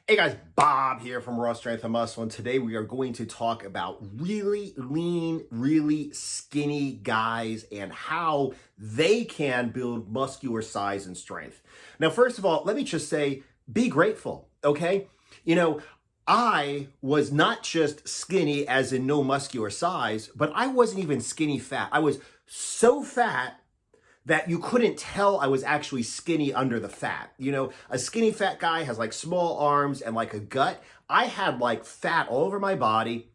Hey guys, Bob here from Raw Strength and Muscle, and today we are going to talk about really lean, really skinny guys and how they can build muscular size and strength. Now, first of all, let me just say, be grateful, okay? I was not just skinny as in no muscular size, but I wasn't even skinny fat. I was so fat that you couldn't tell I was actually skinny under the fat. A skinny fat guy has like small arms and like a gut. I had like fat all over my body,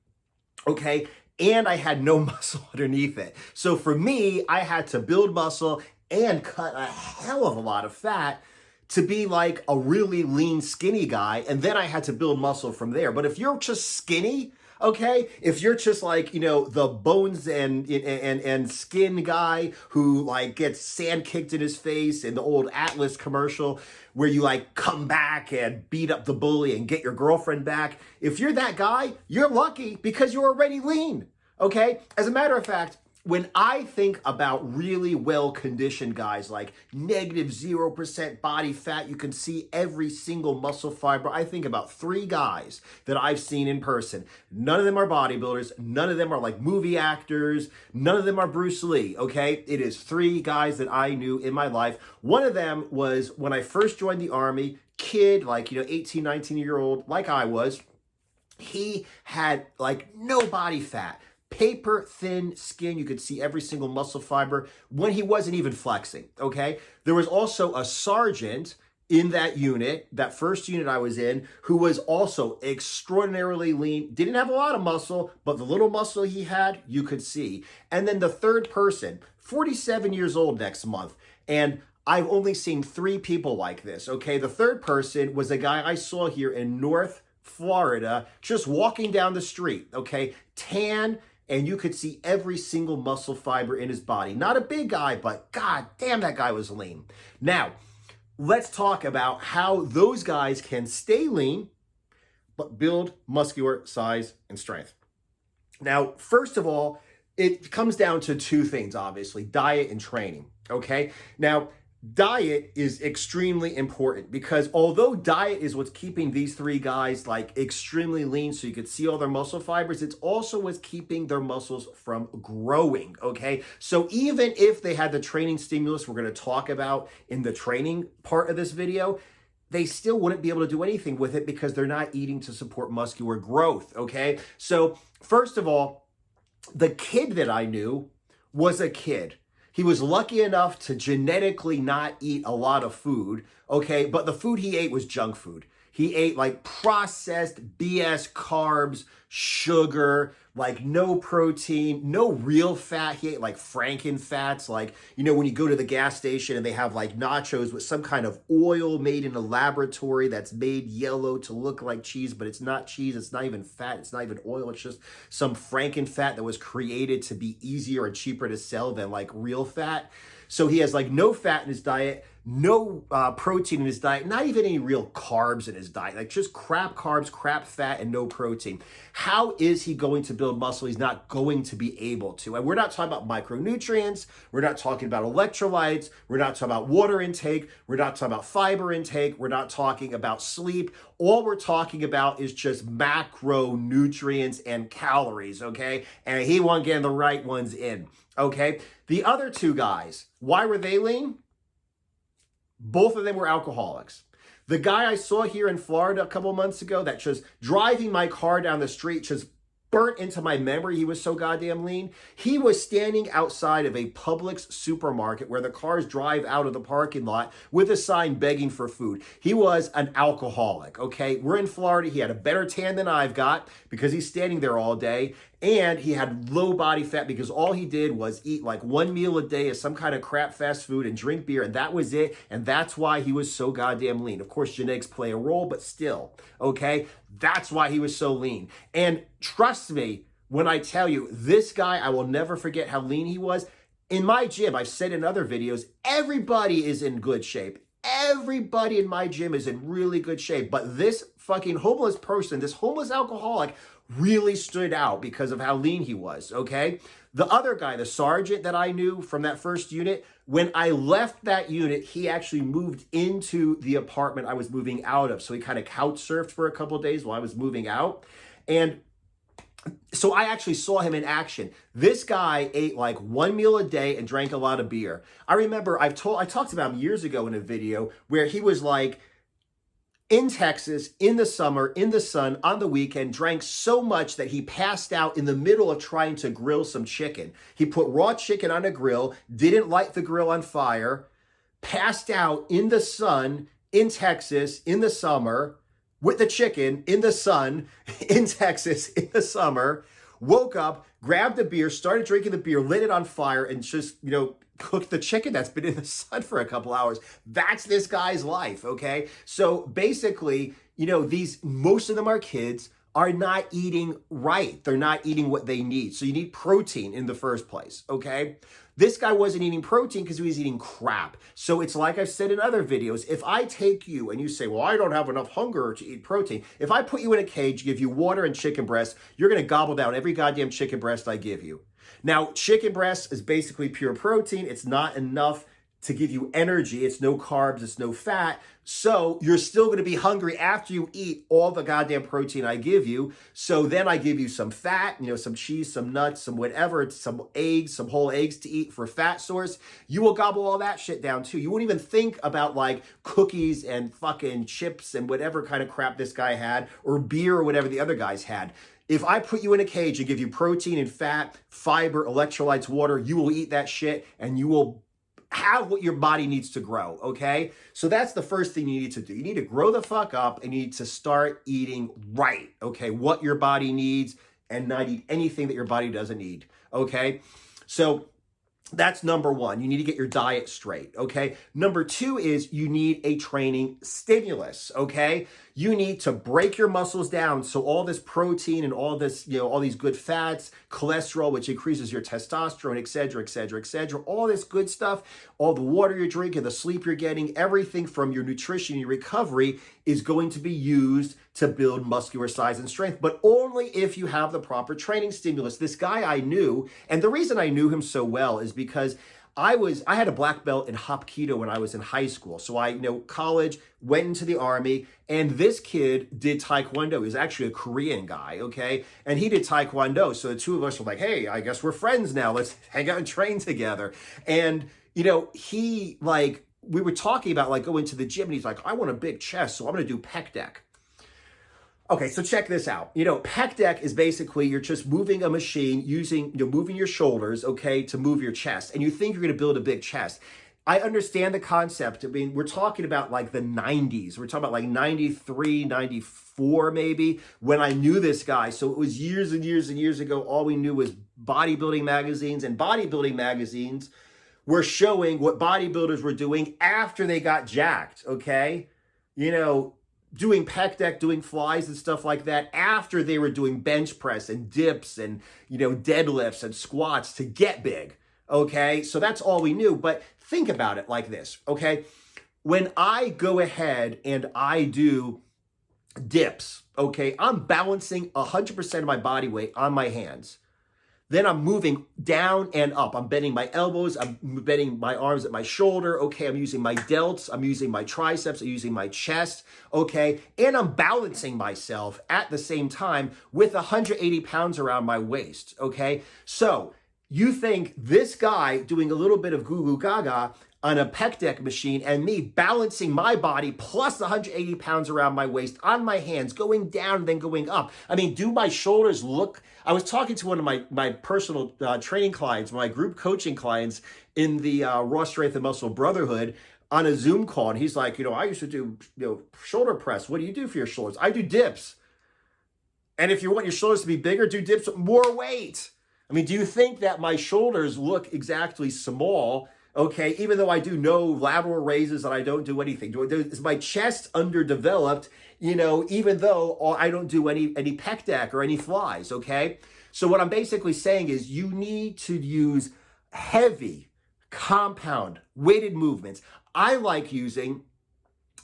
okay? And I had no muscle underneath it. So for me, I had to build muscle and cut a hell of a lot of fat to be like a really lean, skinny guy. And then I had to build muscle from there. But if you're just skinny, okay, if you're just like, the bones and skin guy who like gets sand kicked in his face in the old Atlas commercial where you like come back and beat up the bully and get your girlfriend back. If you're that guy, you're lucky because you're already lean, okay? As a matter of fact, when I think about really well-conditioned guys like negative 0% body fat, you can see every single muscle fiber. I think about 3 guys that I've seen in person. None of them are bodybuilders. None of them are like movie actors. None of them are Bruce Lee, okay? It is 3 guys that I knew in my life. One of them was when I first joined the Army, kid, like, 18, 19-year-old, like I was. He had like no body fat. Paper thin skin. You could see every single muscle fiber when he wasn't even flexing, okay? There was also a sergeant in that unit, that first unit I was in, who was also extraordinarily lean, didn't have a lot of muscle, but the little muscle he had, you could see. And then the third person, 47 years old next month, and I've only seen 3 people like this, okay? The third person was a guy I saw here in North Florida, just walking down the street, okay? Tan, and you could see every single muscle fiber in his body. Not a big guy, but god damn, that guy was lean. Now, let's talk about how those guys can stay lean, but build muscular size and strength. Now, first of all, it comes down to 2 things, obviously, diet and training, okay? Now, diet is extremely important because although diet is what's keeping these 3 guys like extremely lean so you could see all their muscle fibers, it's also what's keeping their muscles from growing, okay? So even if they had the training stimulus we're going to talk about in the training part of this video, they still wouldn't be able to do anything with it because they're not eating to support muscular growth, okay? So first of all, the kid that I knew was a kid. He was lucky enough to genetically not eat a lot of food, okay? But the food he ate was junk food. He ate like processed BS carbs, sugar, like no protein, no real fat. He ate like Frankenfats, like, when you go to the gas station and they have like nachos with some kind of oil made in a laboratory that's made yellow to look like cheese, but it's not cheese, it's not even fat, it's not even oil, it's just some Frankenfat that was created to be easier and cheaper to sell than like real fat. So he has like no fat in his diet, no protein in his diet, not even any real carbs in his diet, like just crap carbs, crap fat, and no protein. How is he going to build muscle? He's not going to be able to. And we're not talking about micronutrients. We're not talking about electrolytes. We're not talking about water intake. We're not talking about fiber intake. We're not talking about sleep. All we're talking about is just macronutrients and calories, okay? And he wasn't getting the right ones in, okay? The other 2 guys, why were they lean? Both of them were alcoholics. The guy I saw here in Florida a couple months ago that just driving my car down the street just burnt into my memory. He was so goddamn lean. He was standing outside of a Publix supermarket where the cars drive out of the parking lot with a sign begging for food. He was an alcoholic, okay? We're in Florida. He had a better tan than I've got because he's standing there all day. And he had low body fat because all he did was eat like 1 meal a day of some kind of crap fast food and drink beer, and that was it. And that's why he was so goddamn lean. Of course, genetics play a role, but still, okay? That's why he was so lean. And trust me when I tell you, this guy, I will never forget how lean he was. In my gym, I've said in other videos, everybody is in good shape. Everybody in my gym is in really good shape, but this fucking homeless person, this homeless alcoholic, really stood out because of how lean he was, okay? The other guy, the sergeant that I knew from that first unit, when I left that unit, he actually moved into the apartment I was moving out of. So he kind of couch surfed for a couple of days while I was moving out. And so I actually saw him in action. This guy ate like one meal a day and drank a lot of beer. I remember I talked about him years ago in a video where he was like in Texas in the summer, in the sun, on the weekend, drank so much that he passed out in the middle of trying to grill some chicken. He put raw chicken on a grill, didn't light the grill on fire, passed out in the sun in Texas in the summer, with the chicken in the sun in Texas in the summer, woke up, grabbed a beer, started drinking the beer, lit it on fire, and just, cooked the chicken that's been in the sun for a couple hours. That's this guy's life, okay? So basically, most of them are kids, are not eating right. They're not eating what they need. So you need protein in the first place, okay? This guy wasn't eating protein because he was eating crap. So it's like I've said in other videos, if I take you and you say, well, I don't have enough hunger to eat protein. If I put you in a cage, give you water and chicken breast, you're going to gobble down every goddamn chicken breast I give you. Now, chicken breast is basically pure protein. It's not enough to give you energy. It's no carbs, it's no fat. So you're still going to be hungry after you eat all the goddamn protein I give you. So then I give you some fat, some cheese, some nuts, some whatever, some eggs, some whole eggs to eat for fat source. You will gobble all that shit down too. You won't even think about like cookies and fucking chips and whatever kind of crap this guy had, or beer or whatever the other guys had. If I put you in a cage and give you protein and fat, fiber, electrolytes, water, you will eat that shit and you will have what your body needs to grow, okay? So that's the first thing you need to do. You need to grow the fuck up and you need to start eating right, okay? What your body needs and not eat anything that your body doesn't need, okay? So that's number one. You need to get your diet straight, okay? Number two is you need a training stimulus, okay? You need to break your muscles down so all this protein and all this, all these good fats, cholesterol, which increases your testosterone, et cetera, et cetera, et cetera, all this good stuff, all the water you're drinking, the sleep you're getting, everything from your nutrition, your recovery is going to be used to build muscular size and strength, but only if you have the proper training stimulus. This guy I knew, and the reason I knew him so well is because I had a black belt in Hapkido when I was in high school. So I, college, went into the army, and this kid did Taekwondo. He was actually a Korean guy, okay? And he did Taekwondo. So the two of us were like, hey, I guess we're friends now. Let's hang out and train together. And, we were talking about going to the gym, and he's like, I want a big chest, so I'm going to do pec deck. Okay, so check this out. Pec deck is basically you're just moving a machine using, moving your shoulders, okay, to move your chest. And you think you're going to build a big chest. I understand the concept. I mean, we're talking about the 90s. We're talking about 93, 94 maybe, when I knew this guy. So it was years and years and years ago. All we knew was bodybuilding magazines, and bodybuilding magazines were showing what bodybuilders were doing after they got jacked, okay? Doing pec deck, doing flies and stuff like that after they were doing bench press and dips and, deadlifts and squats to get big, okay? So that's all we knew. But think about it like this, okay? When I go ahead and I do dips, okay, I'm balancing 100% of my body weight on my hands. Then I'm moving down and up. I'm bending my elbows. I'm bending my arms at my shoulder. Okay, I'm using my delts. I'm using my triceps. I'm using my chest. Okay, and I'm balancing myself at the same time with 180 pounds around my waist. Okay, so you think this guy doing a little bit of goo goo gaga on a pec deck machine and me balancing my body plus 180 pounds around my waist on my hands, going down and then going up. I mean, do my shoulders look? I was talking to one of my personal training clients, my group coaching clients in the Raw Strength and Muscle Brotherhood on a Zoom call. And he's like, I used to do shoulder press. What do you do for your shoulders? I do dips. And if you want your shoulders to be bigger, do dips with more weight. I mean, do you think that my shoulders look exactly small? Okay, even though I do no lateral raises and I don't do anything. Is my chest underdeveloped, even though I don't do any pec deck or any flies, okay? So what I'm basically saying is you need to use heavy, compound, weighted movements. I like using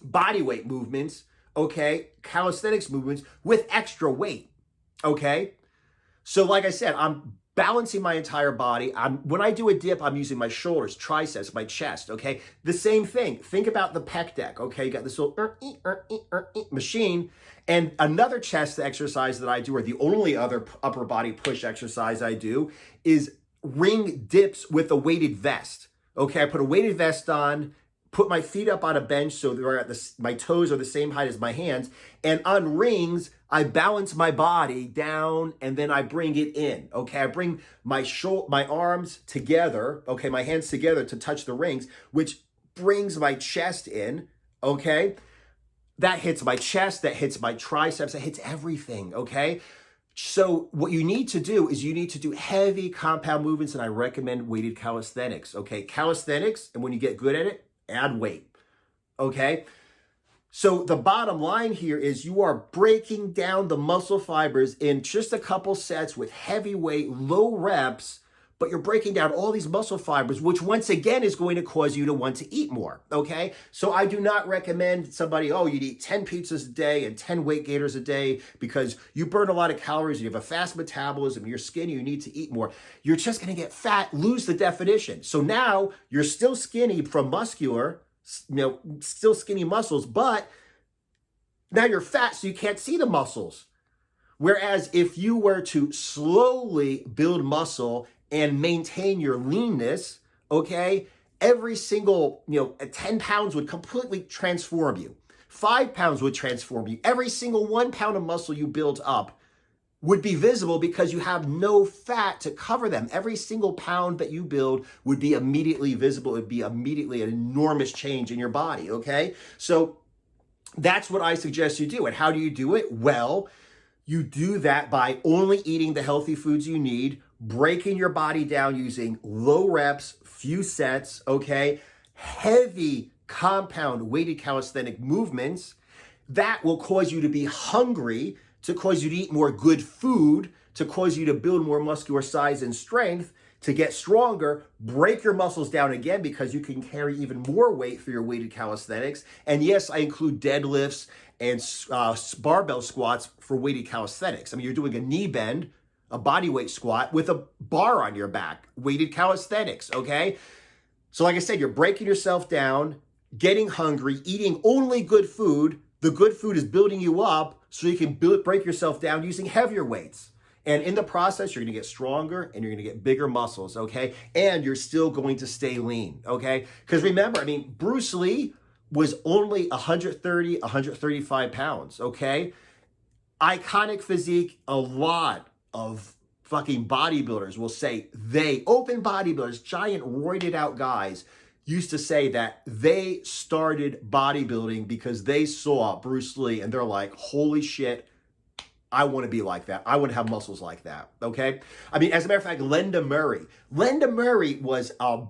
body weight movements, okay, calisthenics movements with extra weight, okay? So like I said, I'm balancing my entire body. When I do a dip, I'm using my shoulders, triceps, my chest, okay? The same thing. Think about the pec deck, okay? You got this little machine. And another chest exercise that I do, or the only other upper body push exercise I do, is ring dips with a weighted vest, okay? I put a weighted vest on, put my feet up on a bench so they're at my toes are the same height as my hands. And on rings, I balance my body down and then I bring it in, okay? I bring my arms together, okay, my hands together to touch the rings, which brings my chest in, okay? That hits my chest, that hits my triceps, that hits everything, okay? So what you need to do is you need to do heavy compound movements, and I recommend weighted calisthenics, okay? Calisthenics, and when you get good at it, add weight, okay? So the bottom line here is you are breaking down the muscle fibers in just a couple sets with heavy weight, low reps, but you're breaking down all these muscle fibers, which once again is going to cause you to want to eat more, okay? So I do not recommend somebody, oh, you'd eat 10 pizzas a day and 10 weight gainers a day because you burn a lot of calories, you have a fast metabolism, you're skinny, you need to eat more. You're just gonna get fat, lose the definition. So now you're still skinny from muscular, still skinny muscles, but now you're fat so you can't see the muscles. Whereas if you were to slowly build muscle and maintain your leanness, okay, every single, 10 pounds would completely transform you. 5 pounds would transform you. Every single 1 pound of muscle you build up would be visible because you have no fat to cover them. Every single pound that you build would be immediately visible. It would be immediately an enormous change in your body, okay? So that's what I suggest you do. And how do you do it? Well, you do that by only eating the healthy foods you need, breaking your body down using low reps, few sets, okay? Heavy compound weighted calisthenic movements that will cause you to be hungry, to cause you to eat more good food, to cause you to build more muscular size and strength, to get stronger, break your muscles down again because you can carry even more weight for your weighted calisthenics. And yes, I include deadlifts and barbell squats for weighted calisthenics. I mean, you're doing a knee bend, a body weight squat with a bar on your back, weighted calisthenics, okay? So like I said, you're breaking yourself down, getting hungry, eating only good food. The good food is building you up so you can break yourself down using heavier weights. And in the process, you're gonna get stronger and you're gonna get bigger muscles, okay? And you're still going to stay lean, okay? Because remember, Bruce Lee was only 130, 135 pounds, okay? Iconic physique, a lot of fucking bodybuilders will say open bodybuilders, giant roided out guys, used to say that they started bodybuilding because they saw Bruce Lee and they're like, holy shit, I want to be like that. I want to have muscles like that, okay? As a matter of fact, Linda Murray was a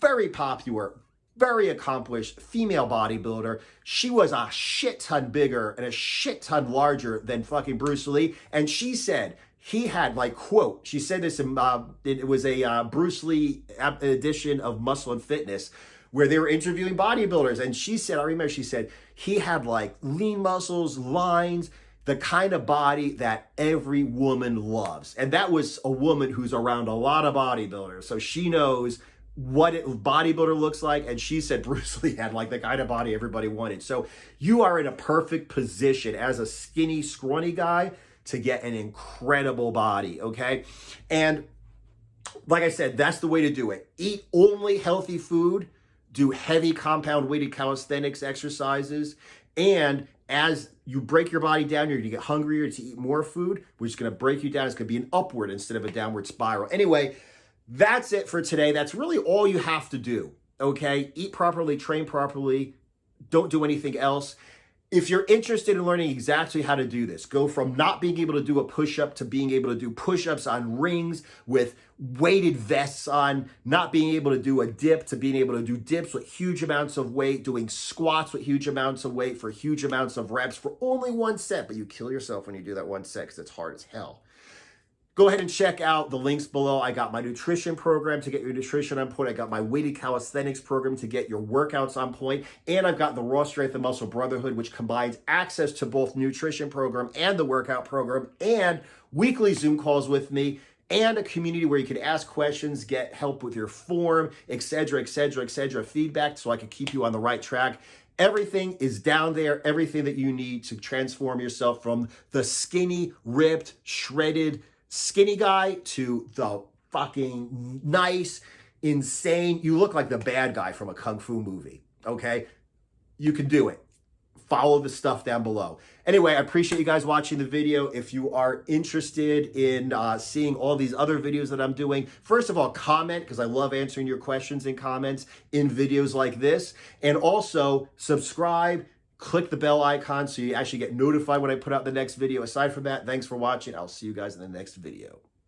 very popular, very accomplished female bodybuilder. She was a shit ton bigger and a shit ton larger than fucking Bruce Lee. And she said he had, like, quote, she said this in, it was a Bruce Lee edition of Muscle and Fitness where they were interviewing bodybuilders. And she said, I remember she said, he had like lean muscles, lines, the kind of body that every woman loves. And that was a woman who's around a lot of bodybuilders. So she knows what a bodybuilder looks like. And she said Bruce Lee had like the kind of body everybody wanted. So you are in a perfect position as a skinny, scrawny guy to get an incredible body, okay? And like I said, that's the way to do it. Eat only healthy food, do heavy compound weighted calisthenics exercises, and as you break your body down, you're gonna get hungrier to eat more food, which is gonna break you down. It's gonna be an upward instead of a downward spiral. Anyway, that's it for today. That's really all you have to do, okay? Eat properly, train properly, don't do anything else. If you're interested in learning exactly how to do this, go from not being able to do a push-up to being able to do push-ups on rings with weighted vests on, not being able to do a dip to being able to do dips with huge amounts of weight, doing squats with huge amounts of weight for huge amounts of reps for only one set, but you kill yourself when you do that one set because it's hard as hell. Go ahead and check out the links below. I got my nutrition program to get your nutrition on point. I got my weighted calisthenics program to get your workouts on point. And I've got the Raw Strength and Muscle Brotherhood, which combines access to both nutrition program and the workout program, and weekly Zoom calls with me, and a community where you can ask questions, get help with your form, etc., etc., etc., feedback, so I can keep you on the right track. Everything is down there, everything that you need to transform yourself from the skinny, ripped, shredded, skinny guy to the fucking nice, insane, you look like the bad guy from a kung fu movie, okay? You can do it. Follow the stuff down below. Anyway, I appreciate you guys watching the video. If you are interested in seeing all these other videos that I'm doing, first of all, comment, because I love answering your questions in comments in videos like this. And also, subscribe, click the bell icon so you actually get notified when I put out the next video. Aside from that, thanks for watching. I'll see you guys in the next video.